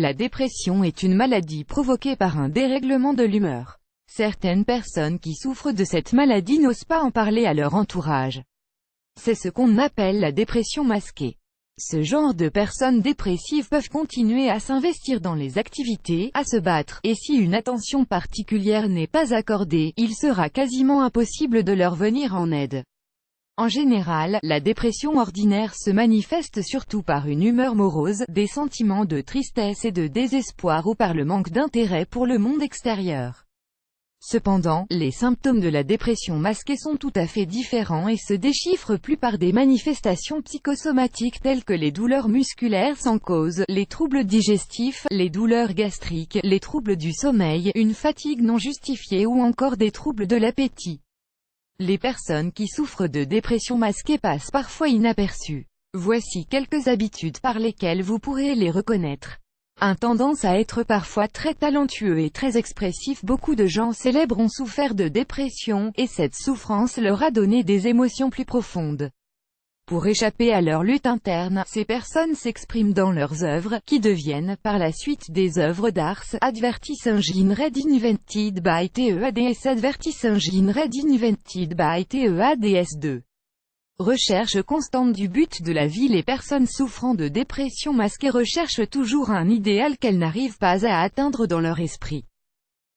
La dépression est une maladie provoquée par un dérèglement de l'humeur. Certaines personnes qui souffrent de cette maladie n'osent pas en parler à leur entourage. C'est ce qu'on appelle la dépression masquée. Ce genre de personnes dépressives peuvent continuer à s'investir dans les activités, à se battre, et si une attention particulière n'est pas accordée, il sera quasiment impossible de leur venir en aide. En général, la dépression ordinaire se manifeste surtout par une humeur morose, des sentiments de tristesse et de désespoir ou par le manque d'intérêt pour le monde extérieur. Cependant, les symptômes de la dépression masquée sont tout à fait différents et se déchiffrent plus par des manifestations psychosomatiques telles que les douleurs musculaires sans cause, les troubles digestifs, les douleurs gastriques, les troubles du sommeil, une fatigue non justifiée ou encore des troubles de l'appétit. Les personnes qui souffrent de dépression masquée passent parfois inaperçues. Voici quelques habitudes par lesquelles vous pourrez les reconnaître. Une tendance à être parfois très talentueux et très expressif. Beaucoup de gens célèbres ont souffert de dépression, et cette souffrance leur a donné des émotions plus profondes. Pour échapper à leur lutte interne, ces personnes s'expriment dans leurs œuvres, qui deviennent, par la suite, des œuvres d'art. Advertising read invented by TEADS. Advertising read invented by TEADS 2. Recherche constante du but de la vie. Les personnes souffrant de dépression masquée recherchent toujours un idéal qu'elles n'arrivent pas à atteindre dans leur esprit.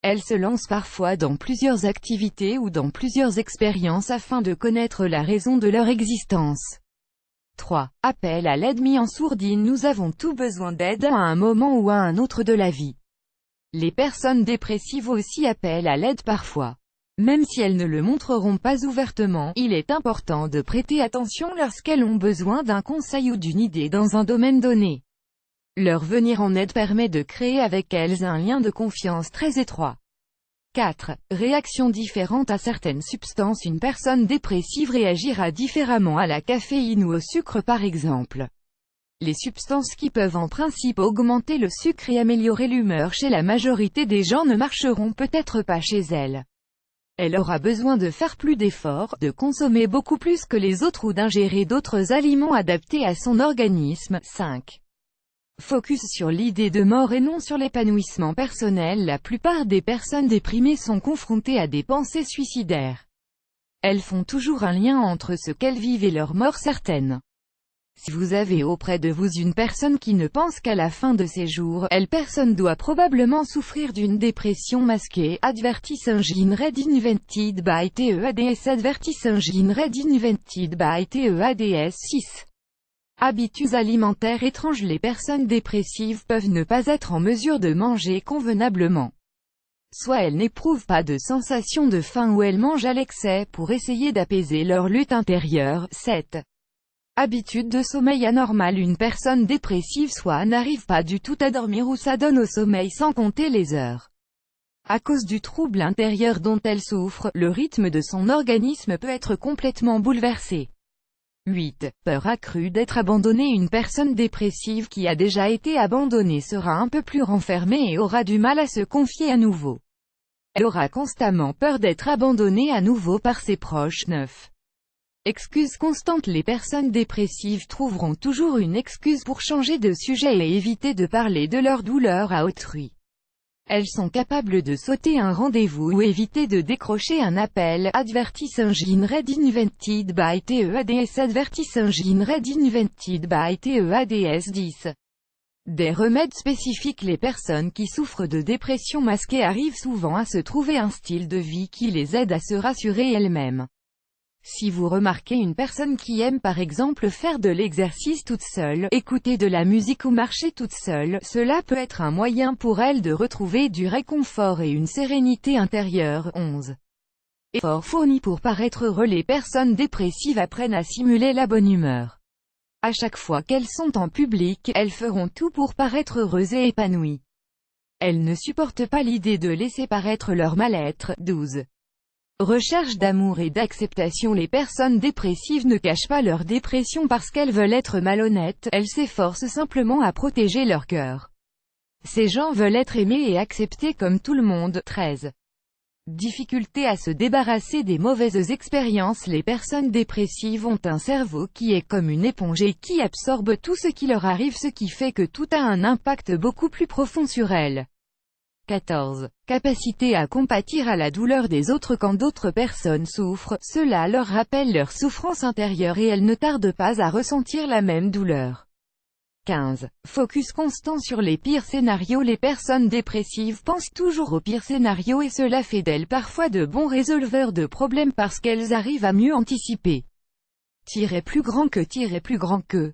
Elles se lancent parfois dans plusieurs activités ou dans plusieurs expériences afin de connaître la raison de leur existence. 3. Appel à l'aide. Mis en sourdine. Nous avons tous besoin d'aide à un moment ou à un autre de la vie. Les personnes dépressives aussi appellent à l'aide parfois. Même si elles ne le montreront pas ouvertement, il est important de prêter attention lorsqu'elles ont besoin d'un conseil ou d'une idée dans un domaine donné. Leur venir en aide permet de créer avec elles un lien de confiance très étroit. 4. Réaction différente à certaines substances. Une personne dépressive réagira différemment à la caféine ou au sucre par exemple. Les substances qui peuvent en principe augmenter le sucre et améliorer l'humeur chez la majorité des gens ne marcheront peut-être pas chez elle. Elle aura besoin de faire plus d'efforts, de consommer beaucoup plus que les autres ou d'ingérer d'autres aliments adaptés à son organisme. 5. Focus sur l'idée de mort et non sur l'épanouissement personnel. La plupart des personnes déprimées sont confrontées à des pensées suicidaires. Elles font toujours un lien entre ce qu'elles vivent et leur mort certaine. Si vous avez auprès de vous une personne qui ne pense qu'à la fin de ses jours, elle personne doit probablement souffrir d'une dépression masquée. Advertising read invented by TEADS. Advertising read invented by TEADS 6. Habitudes alimentaires étranges. Les personnes dépressives peuvent ne pas être en mesure de manger convenablement. Soit elles n'éprouvent pas de sensation de faim ou elles mangent à l'excès pour essayer d'apaiser leur lutte intérieure. 7. Habitude de sommeil anormale. Une personne dépressive soit n'arrive pas du tout à dormir ou s'adonne au sommeil sans compter les heures. À cause du trouble intérieur dont elle souffre, le rythme de son organisme peut être complètement bouleversé. 8. Peur accrue d'être abandonnée. Une personne dépressive qui a déjà été abandonnée sera un peu plus renfermée et aura du mal à se confier à nouveau. Elle aura constamment peur d'être abandonnée à nouveau par ses proches. 9. Excuse constante. Les personnes dépressives trouveront toujours une excuse pour changer de sujet et éviter de parler de leur douleur à autrui. Elles sont capables de sauter un rendez-vous ou éviter de décrocher un appel. Advertising read invented by TEADS. Advertising read invented by TEADS 10. Des remèdes spécifiques. Les personnes qui souffrent de dépression masquée arrivent souvent à se trouver un style de vie qui les aide à se rassurer elles-mêmes. Si vous remarquez une personne qui aime par exemple faire de l'exercice toute seule, écouter de la musique ou marcher toute seule, cela peut être un moyen pour elle de retrouver du réconfort et une sérénité intérieure. 11. Efforts fournis pour paraître heureux. Les personnes dépressives apprennent à simuler la bonne humeur. À chaque fois qu'elles sont en public, elles feront tout pour paraître heureuses et épanouies. Elles ne supportent pas l'idée de laisser paraître leur mal-être. 12. Recherche d'amour et d'acceptation. Les personnes dépressives ne cachent pas leur dépression parce qu'elles veulent être malhonnêtes, elles s'efforcent simplement à protéger leur cœur. Ces gens veulent être aimés et acceptés comme tout le monde. 13. Difficulté à se débarrasser des mauvaises expériences. Les personnes dépressives ont un cerveau qui est comme une éponge et qui absorbe tout ce qui leur arrive, ce qui fait que tout a un impact beaucoup plus profond sur elles. 14. Capacité à compatir à la douleur des autres. Quand d'autres personnes souffrent, cela leur rappelle leur souffrance intérieure et elles ne tardent pas à ressentir la même douleur. 15. Focus constant sur les pires scénarios. Les personnes dépressives pensent toujours au pire scénario et cela fait d'elles parfois de bons résolveurs de problèmes parce qu'elles arrivent à mieux anticiper. Plus grand que